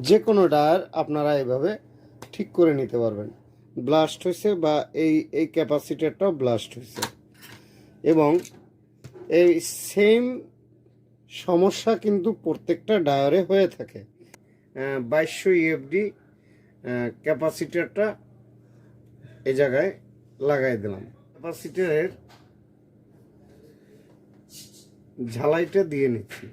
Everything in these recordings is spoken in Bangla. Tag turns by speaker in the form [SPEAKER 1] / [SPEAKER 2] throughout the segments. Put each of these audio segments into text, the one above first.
[SPEAKER 1] যে কোনো ডায়ার আপনারা এইভাবে ঠিক করে নিতে পারবেন। ব্লাস্ট হয়েছে বা এই ক্যাপাসিটরটাও ব্লাস্ট হয়েছে, এবং এই সেম সমস্যা কিন্তু প্রত্যেকটা ডায়ারে হয়ে থাকে। 2200 ইএফডি ক্যাপাসিটরটা এই জায়গায় লাগাই দিলাম। ক্যাপাসিটরের ঝালাইটা দিয়ে নিচ্ছি।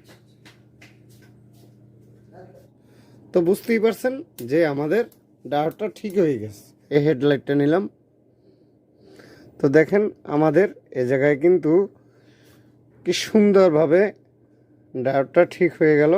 [SPEAKER 1] তো বুঝতেই পারছেন যে আমাদের ডায়োডটা ঠিক হয়ে গেছে। এই হেডলাইটটা নিলাম, তো দেখেন আমাদের এ জায়গায় কিন্তু কি সুন্দরভাবে ডায়োডটা ঠিক হয়ে গেল।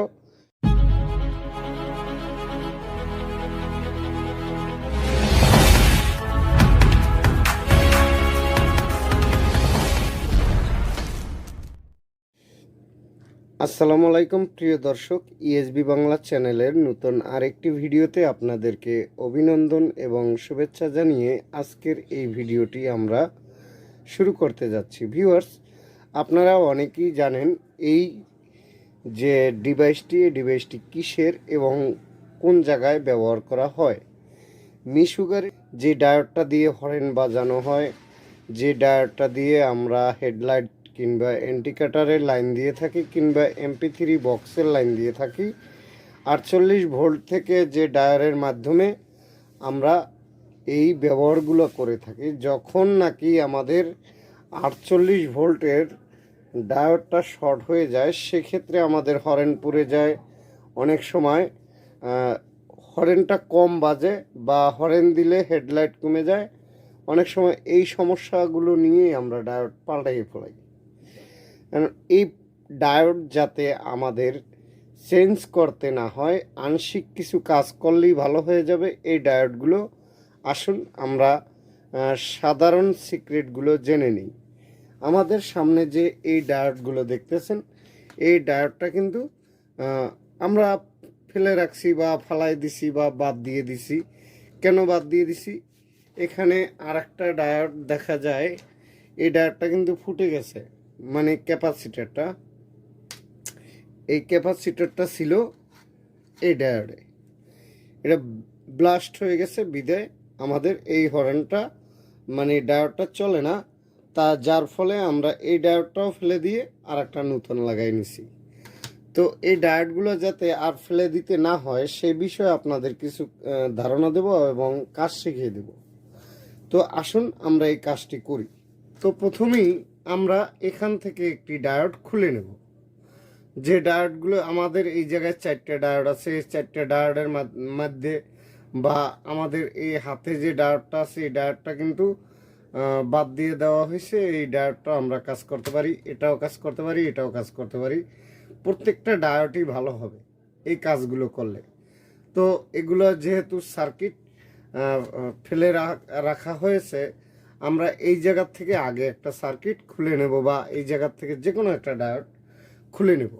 [SPEAKER 1] আসসালামু আলাইকুম প্রিয় দর্শক, ইএসবি বাংলা চ্যানেলের নতুন আরেকটি ভিডিওতে আপনাদেরকে অভিনন্দন এবং শুভেচ্ছা জানিয়ে আজকের এই ভিডিওটি আমরা শুরু করতে যাচ্ছি। ভিউয়ার্স, আপনারা অনেকেই জানেন এই যে ডিভাইসটি কিসের এবং কোন জায়গায় ব্যবহার করা হয়। মিশুগার যে ডায়োডটা দিয়ে হর্ন বাজানো হয়, যে ডায়োডটা দিয়ে আমরা হেডলাইট কিংবা ইন্ডিকেটরের লাইন দিয়ে থাকি কিংবা MP3 বক্সের লাইন দিয়ে থাকি, 48 ভোল্ট থেকে যে ডায়োডের মাধ্যমে আমরা এই ব্যবহারগুলো করে থাকি। যখন নাকি আমাদের 48 ভোল্টের ডায়োডটা শর্ট হয়ে যায়, সেক্ষেত্রে আমাদের হর্ন পুড়ে যায়, অনেক সময় হর্নটা কম বাজে বা হর্ন দিলে হেডলাইট কমে যায়। অনেক সময় এই সমস্যাগুলো নিয়েই আমরা ডায়োড পাল্টাই ফেলাই। এই ডায়োড যাতে আমাদের চেঞ্জ করতে না হয়, আংশিক কিছু কাজ করলেই ভালো হয়ে যাবে এই ডায়োডগুলো। আসুন আমরা সাধারণ সিক্রেটগুলো জেনে নিই। আমাদের সামনে যে এই ডায়োডগুলো দেখতেছেন, এই ডায়োডটা কিন্তু আমরা ফেলে রাখছি বা ফালাই দিছি বা বাদ দিয়ে দিছি। কেন বাদ দিয়ে দিছি? এখানে আর একটা ডায়োড দেখা যায়, এই ডায়োডটা কিন্তু ফুটে গেছে, মানে ক্যাপাসিটরটা, এই ক্যাপাসিটরটা ছিল এই ডায়োডে, এটা ব্লাস্ট হয়ে গেছে বিদায় আমাদের এই হর্নটা মানে ডায়োডটা চলে না, তা যার ফলে আমরা এই ডায়োডটাও ফেলে দিয়ে আর একটা নতুন লাগাই নিছি। তো এই ডায়োডগুলো যাতে আর ফেলে দিতে না হয় সেই বিষয়ে আপনাদের কিছু ধারণা দেব এবং কাজ শিখিয়ে দেব। তো আসুন আমরা এই কাজটি করি। তো প্রথমেই আমরা এখান থেকে একটি ডায়োড খুলে নেব। যে ডায়োডগুলো আমাদের এই জায়গায় 4টা ডায়োড আছে, এই 4টা ডায়োডের মধ্যে বা আমাদের এই হাতে যে ডায়োডটা আছে, এই ডায়োডটা কিন্তু বাদ দিয়ে দেওয়া হয়েছে। এই ডায়োডটা আমরা কাজ করতে পারি, এটাও কাজ করতে পারি, এটাও কাজ করতে পারি। প্রত্যেকটা ডায়োডই ভালো হবে এই কাজগুলো করলে। তো এগুলো যেহেতু সার্কিট ফেলে রাখা হয়েছে, আমরা এই জায়গার থেকে আগে একটা সার্কিট খুলে নেব বা এই জায়গার থেকে যে কোনো একটা ডায়োড খুলে নেব।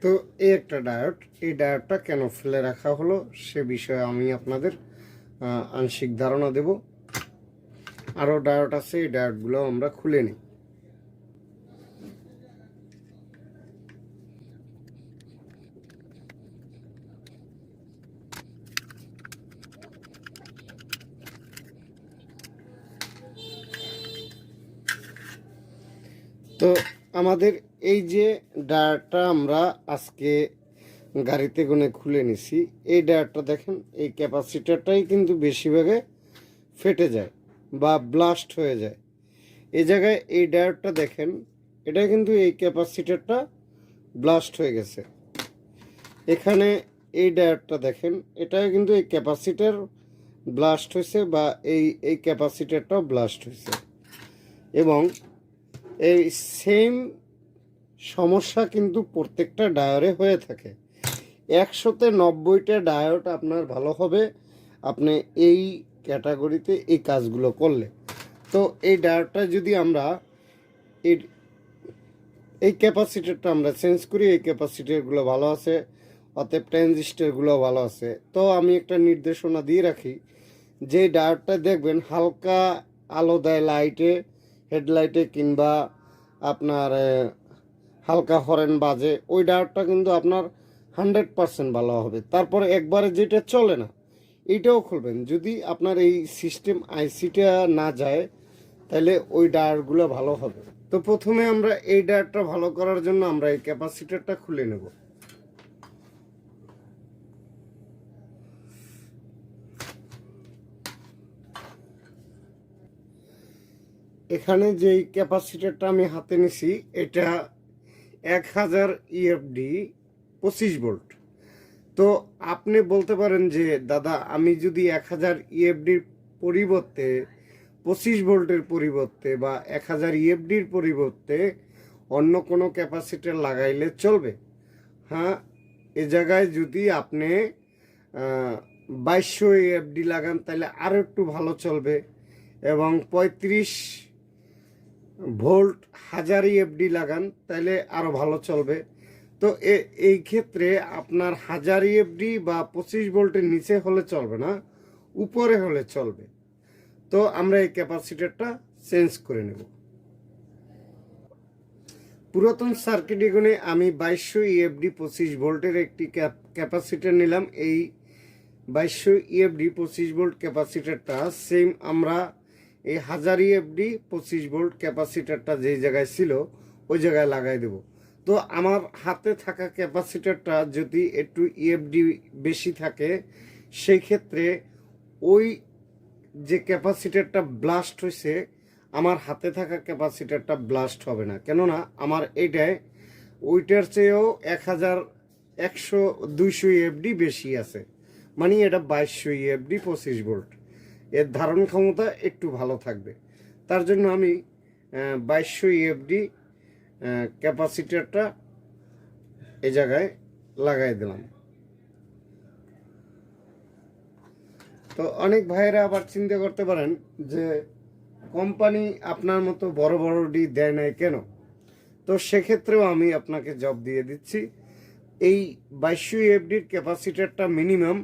[SPEAKER 1] তো এই একটা ডায়োড, এই ডায়োডটা কেন ফেলে রাখা হলো সে বিষয়ে আমি আপনাদের আংশিক ধারণা দেব। আরও ডায়োড আছে, এই ডায়োডগুলো আমরা খুলে নিই। তো আমাদের এই যে ডায়োডটা আমরা আজকে গাড়িতে গুনে খুলে নিছি, এই ডায়োডটা দেখেন, এই ক্যাপাসিটরটাই কিন্তু বেশিরভাগে ফেটে যায় বা ব্লাস্ট হয়ে যায়। এই জায়গায় এই ডায়োডটা দেখেন, এটা কিন্তু এই ক্যাপাসিটরটা ব্লাস্ট হয়ে গেছে। এখানে এই ডায়োডটা দেখেন, এটাও কিন্তু এই ক্যাপাসিটর ব্লাস্ট হয়েছে বা এই ক্যাপাসিটরটাও ব্লাস্ট হয়েছে, এবং এই সেম সমস্যা কিন্তু প্রত্যেকটা ডায়োডে হয়ে থাকে। 100তে 90টা ডায়োড আপনার ভালো হবে আপনি এই ক্যাটাগরিতে এই কাজগুলো করলে। তো এই ডায়োডটা যদি আমরা এই ক্যাপাসিটরটা আমরা চেঞ্জ করি। এই ক্যাপাসিটরগুলো ভালো আছে, অতএব ট্রানজিস্টরগুলো ভালো আছে। তো আমি একটা নির্দেশনা দিয়ে রাখি, যে ডায়োডটা দেখবেন হালকা আলো দেয় লাইটে, হেডলাইটে, কিংবা আপনার হালকা হরেন বাজে, ওই ডায়োডটা কিন্তু আপনার 100% ভালো হবে। তারপরে একবারে যেটা চলে না এইটাও খুলবেন। যদি আপনার এই সিস্টেম আইসিটা না যায় তাহলে ওই ডায়োডগুলো ভালো হবে। তো প্রথমে আমরা এই ডায়োডটা ভালো করার জন্য আমরা এই ক্যাপাসিটরটা খুলে নেব। এখানে যেই ক্যাপাসিটরটা আমি হাতে নিছি এটা 1000 ইএফডি 25 ভোল্ট। তো আপনি বলতে পারেন যে দাদা আমি যদি 1000 ইএফডির পরিবর্তে 25 ভোল্টের পরিবর্তে বা 1000 ইএফডির পরিবর্তে অন্য কোনো ক্যাপাসিটর লাগাইলে চলবে। হ্যাঁ, এ জায়গায় যদি আপনি 2200 ইএফডি লাগান তাহলে আরও একটু ভালো চলবে, এবং 35 ভোল্ট 1000 ইএফডি লাগান তাহলে আরও ভালো চলবে। তো এই ক্ষেত্রে আপনার 1000 ইএফডি বা 25 ভোল্টের নিচে হলে চলবে না, উপরে হলে চলবে। তো আমরা এই ক্যাপাসিটরটা চেঞ্জ করে নেব। পুরাতন সার্কিট গুণে আমি 2200 ইএফডি 25 ভোল্টের একটি ক্যাপাসিটর নিলাম। এই 2200 ইএফডি 25 ভোল্ট ক্যাপাসিটরটা সেম আমরা এই 1000 ইএফডি 25 ভোল্ট ক্যাপাসিটরটা যেই জায়গায় ছিল ওই জায়গায় লাগাই দেব। তো আমার হাতে থাকা ক্যাপাসিটরটা যদি একটু ইএফডি বেশি থাকে, সেই ক্ষেত্রে ওই যে ক্যাপাসিটরটা ব্লাস্ট হয়েছে আমার হাতে থাকা ক্যাপাসিটরটা ব্লাস্ট হবে না, কেননা আমার এইটায় ওইটার চেয়েও 200 ইএফডি বেশি আছে, মানে এটা 2200 ইএফডি 25 ভোল্ট, এর ধারণ ক্ষমতা একটু ভালো থাকবে। তার জন্য আমি 2200 ইএফডি ক্যাপাসিটরটা এই জায়গায় লাগাই দিলাম। তো অনেক ভাইয়েরা আবার চিন্তা করতে পারেন যে কোম্পানি আপনার মতো বড় বড় ডি দেয় নাই কেন? তো সেক্ষেত্রেও আমি আপনাকে জব দিয়ে দিচ্ছি। এই 2200 ইএফডির ক্যাপাসিটরটা মিনিমাম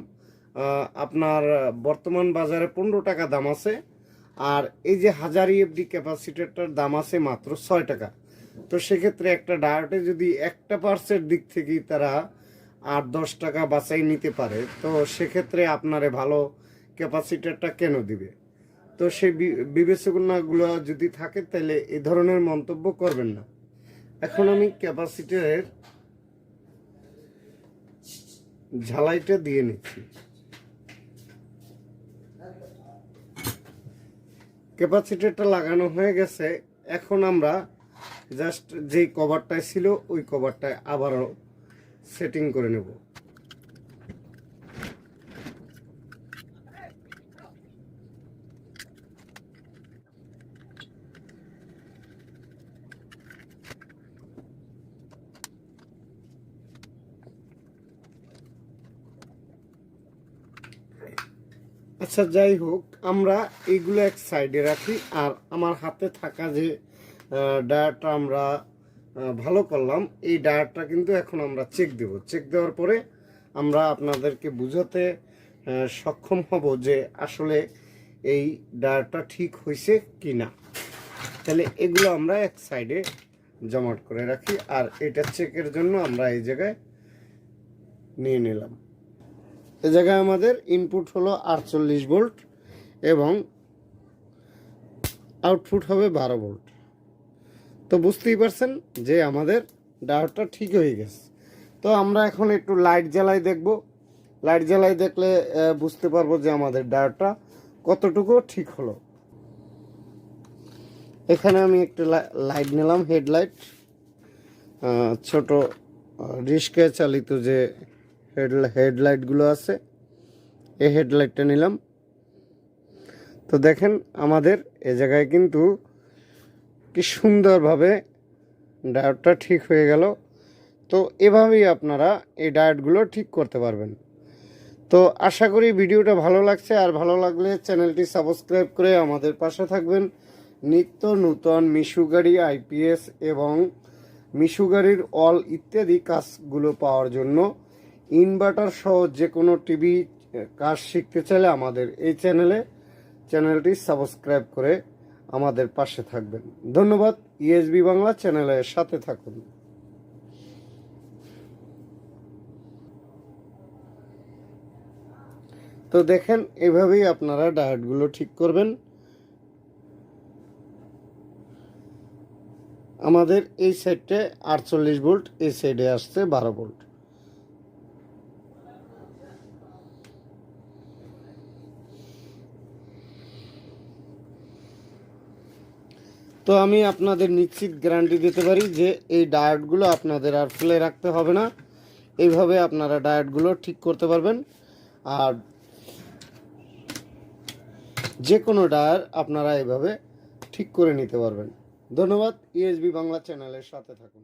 [SPEAKER 1] আপনার বর্তমান বাজারে 15 টাকা দাম আছে, আর এই যে 1000 ইএফডি ক্যাপাসিটরটার দাম আছে মাত্র 6 টাকা। তো সেক্ষেত্রে একটা ডায়োডে যদি একটা পার্টসের দিক থেকেই তারা 8-10 টাকা বাঁচাই নিতে পারে, তো সেক্ষেত্রে আপনারে ভালো ক্যাপাসিটরটা কেন দিবে? তো সেই বিবেচনাগুলো যদি থাকে তাহলে এই ধরনের মন্তব্য করবেন না। এখন আমি ক্যাপাসিটরের ঝালাইটা দিয়ে নিচ্ছি। ক্যাপাসিটরটা লাগানো হয়ে গেছে। এখন আমরা জাস্ট যেই কভারটায় ছিল ওই কভারটায় আবারও সেটিং করে নেব। আচ্ছা, যাই হোক, আমরা এইগুলো এক সাইডে রাখি। আর আমার হাতে থাকা যে ডায়ারটা আমরা ভালো করলাম, এই ডায়ারটা কিন্তু এখন আমরা চেক দেব। চেক দেওয়ার পরে আমরা আপনাদেরকে বুঝাতে সক্ষম হব যে আসলে এই ডায়ারটা ঠিক হয়েছে কি না। তাহলে এগুলো আমরা এক সাইডে জমাট করে রাখি। আর এটা চেকের জন্য আমরা এই জায়গায় নিয়ে নিলাম। এই জায়গায় আমাদের ইনপুট হলো 48 ভোল্ট এবং আউটপুট হবে 12 ভোল্ট। তো বুঝতেই পারছেন যে আমাদের ডায়োডটা ঠিক হয়ে গেছে। তো আমরা এখন একটু লাইট জ্বালাই দেখব। লাইট জ্বালাই দেখলে বুঝতে পারবো যে আমাদের ডায়োডটা কতটুকু ঠিক হলো। এখানে আমি একটা লাইট নিলাম, হেডলাইট, ছোট রিস্কায় চালিত যে হেডলাইটগুলো আছে, এই হেডলাইটটা নিলাম। তো দেখেন আমাদের এ জায়গায় কিন্তু কি সুন্দরভাবে ডায়োডটা ঠিক হয়ে গেল। তো এভাবেই আপনারা এই ডায়োডগুলো ঠিক করতে পারবেন। তো আশা করি ভিডিওটা ভালো লাগছে, আর ভালো লাগলে চ্যানেলটি সাবস্ক্রাইব করে আমাদের পাশে থাকবেন। নিত্য নূতন মিশু গাড়ি, আইপিএস এবং মিশু গাড়ির অল ইত্যাদি কাজগুলো পাওয়ার জন্য ইনভার্টার সহ যে কোনো টিভি কাজ শিখতে চাইলে আমাদের এই চ্যানেলটি সাবস্ক্রাইব করে আমাদের পাশে থাকবেন। ধন্যবাদ। ইএসবি বাংলা চ্যানেলের সাথে থাকুন। তো দেখেন, এভাবেই আপনারা ডায়োডগুলো ঠিক করবেন। আমাদের এই সাইডে 48 ভোল্ট, এই সাইডে আসছে 12 ভোল্ট। তো আমি আপনাদের নিশ্চিত গ্যারান্টি দিতে পারি যে এই ডায়োডগুলো আপনাদের আর ফেলে রাখতে হবে না। এইভাবে আপনারা ডায়োডগুলো ঠিক করতে পারবেন, আর যে কোনো ডায়োড আপনারা এইভাবে ঠিক করে নিতে পারবেন। ধন্যবাদ। ইএসবি বাংলা চ্যানেলের সাথে থাকুন।